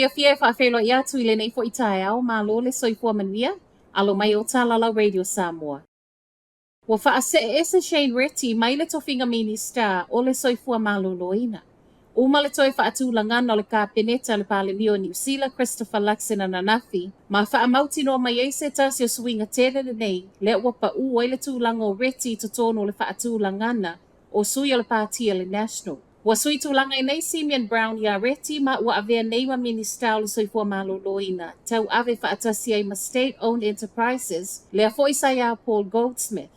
fia whaafelo ia tu ile nei fo i tae au ma lo le soifua mania, alo mai o Talala Radio Samoa. Wa whaase ese Shane Reti mai le tofinga minista o le soifua maloloina. Uma le toi whaatulangana o le ka peneta le pale mio New Zealand Christopher Luxon na Nanafi, ma whaamauti no mai eise tasi o swinga tele le nei, le wapa u o le tūlanga o Reti to tono le whaatulangana o sui o le pātia le National. Wa sui tūlanga i nei Simeon Brown ya Reti ma ua avea neima minista o le soifua maloloina, tau ave whaatasi ai ma state-owned enterprises, le a foisa ya Paul Goldsmith.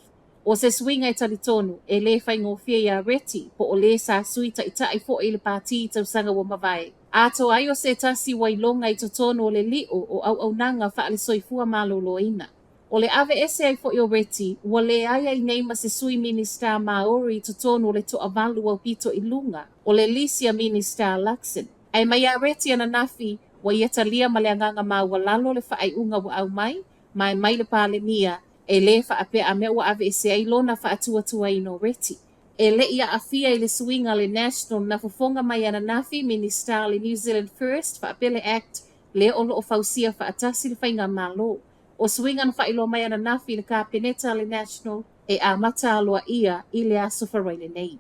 O se swinga i talitonu, e le whaingofia ia Reti, po o le sa sui ta ita i fo i le pāti tau sanga wa mawai. Ato ai o se tasi wailonga i totono o le lio o au nanga wha le soifua maloloina. O le ave ese ai fo i o Reti, ua le aia i neima se sui minista Maori i totono o le to avalu au pito i lunga, o le lisia minista Luxon. Ai mai a Reti ana nafi, wa ieta lia ma le anganga maua lalo le wha ai unga wa au mai le pāle mia, e le whaape a mea ua ave e se ai lona whaatuatua i no Reti. E le ia afia i le swinga le National na fofonga mai ana nafi minista le New Zealand First whaapele Act le olo o fausia whaatasi le whainga malo. O swinga na whailo mai ana nafi le ka peneta le National e a mata aloa ia i le aso wharaile nei.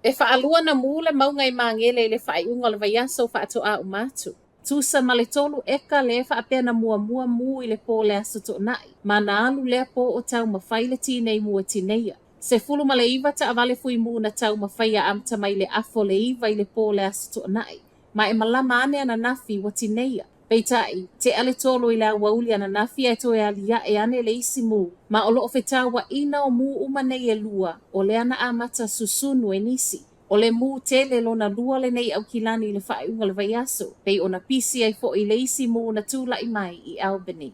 E whaalua na mule maunga i mangele le whaiunga le vaiaso whaatoa umatu. Tusa ma le tolu eka le whaapena mua mu i le po le aso to nai. Ma na alu lea po o tau mawhai le tinei mua tineia. Se fulu ma le iwa ta avale fui mu na tau mawhai a amta mai le afo le iwa i le po le aso to nai. Ma e malama ane ana nafi wa tineia. Peitai, te ale tolu i le awauli ana nafi e to e alia e ane le isi mu. Ma o loo whetau wa ina o mu umanei e lua o le ana amata susunu e nisi. O le mu tele lona lua le nei au kilani le whaeunga le vaiaso, pei ona pisi ai fo i le isi mu na tūla i mai i Albany.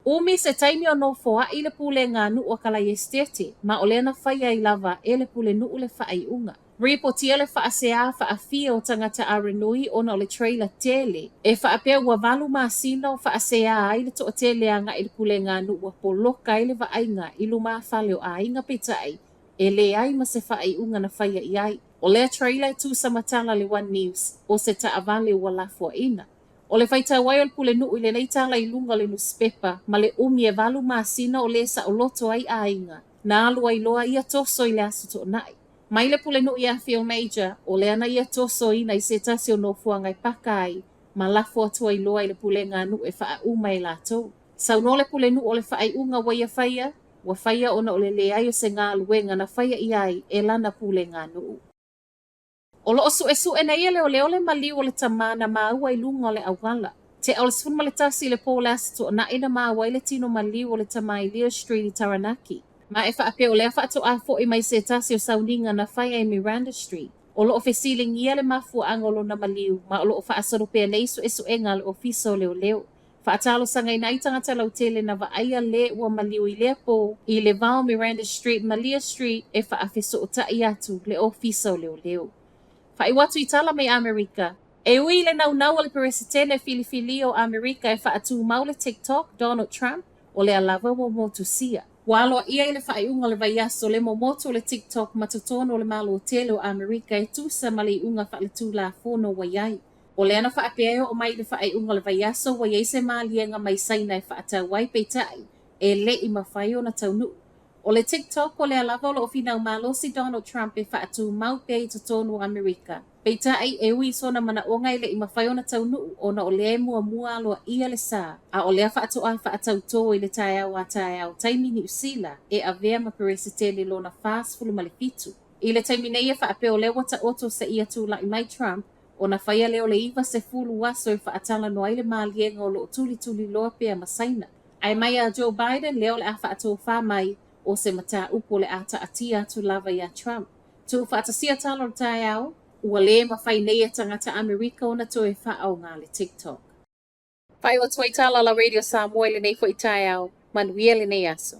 Umi se taimi o no foa i le pule ngā nuu kalai estete, ma o le ana whaia i lava e le pule nuu le whaeunga. Ripotia le whaasea whaafia o tangata arenui ona o le trailer tele, e whaapea ua valu maasina o whaasea ai le toa tele anga i le pule ngā nuu poloka i le waainga i luma whale o ainga petai, e le ai ma se whaeunga na whaia i ai. O lea trailer tu sa matala le One News, o se ta avale ua lafua ina. O le whaita wai o le pule nuu i le nei tala i lunga le newspaper, ma le umi e valu maasina o le sa o loto ai ainga, na alu ai loa ia toso i le aso to nai. Mai le pule nuu i a Phil Major, o le ana ia toso ina i se tasi o no fuangai pakai, ma lafua atua i loa i le pule ngā nuu e wha uma i lato. Sau no le pule nuu o le whaai unga waia whaia, wa whaia ona o le ai o se ngā luenga na whaia i ai e lana pule ngā nuu. O lo osu e su e nei ele o le mali o le tamana maua i lunga o le awala. Te au le sifun le tasi le po le asato na ina maua i le tino mali o le tamai Leo Street i Taranaki. Ma e whaape o lea whaato a fo i mai se tasi o sauninga na whaia i Miranda Street. O lo o fesiling ia le mafua angolo na maliu, ma o lo o whaasaropea nei su e su enga le ofiso leo. Whaatalo sanga i nai tangata lau tele na waaia le ua maliu i lea po i le vao Miranda Street, Malia Street e whaafeso o tai atu le ofiso leo. Whai watu i tala mai Amerika. E ui le nau le peresitene filifili o Amerika e whaatu mau le TikTok Donald Trump o le alava mo motu sia. Walo ia i le whaiunga le vaiaso le mo motu le TikTok matotono o le malo o tele o Amerika e tusa ma le unga wha le tūla fono waiai. O le ana whaapea o mai le whaiunga le vaiaso waiai se maalienga mai saina e whaata wai peitai e le i mawhai o na taunu. O le TikTok o le alava o lo finau malo si Donald Trump e whaatu mau pia i totono o Amerika. Peitai e ui sona mana o ngai le i mawhai o na taunu o na o le mua aloa ia le sa. A o lea whaatu a whaatau tō i le tae au taimi New Zealand e a vea ma peresitele lo na fast fulu malefitu. I le taimi nei e whaape o le wata oto sa ia tūla i mai Trump o na whaia leo le iwa se fulu waso e whaatala no aile maalienga o lo tuli loa pia masaina. Ai mai a Joe Biden leo le a whaato wha mai o se mata upo le ata atia tu lava ia Trump. Tu whaatasia talo le tae au, ua le mawhai nei e tangata Amerika o na to e whaau ngā le TikTok. Whai o tuai tala la Radio Samoa le nei fo i tae au, manuia le nei aso.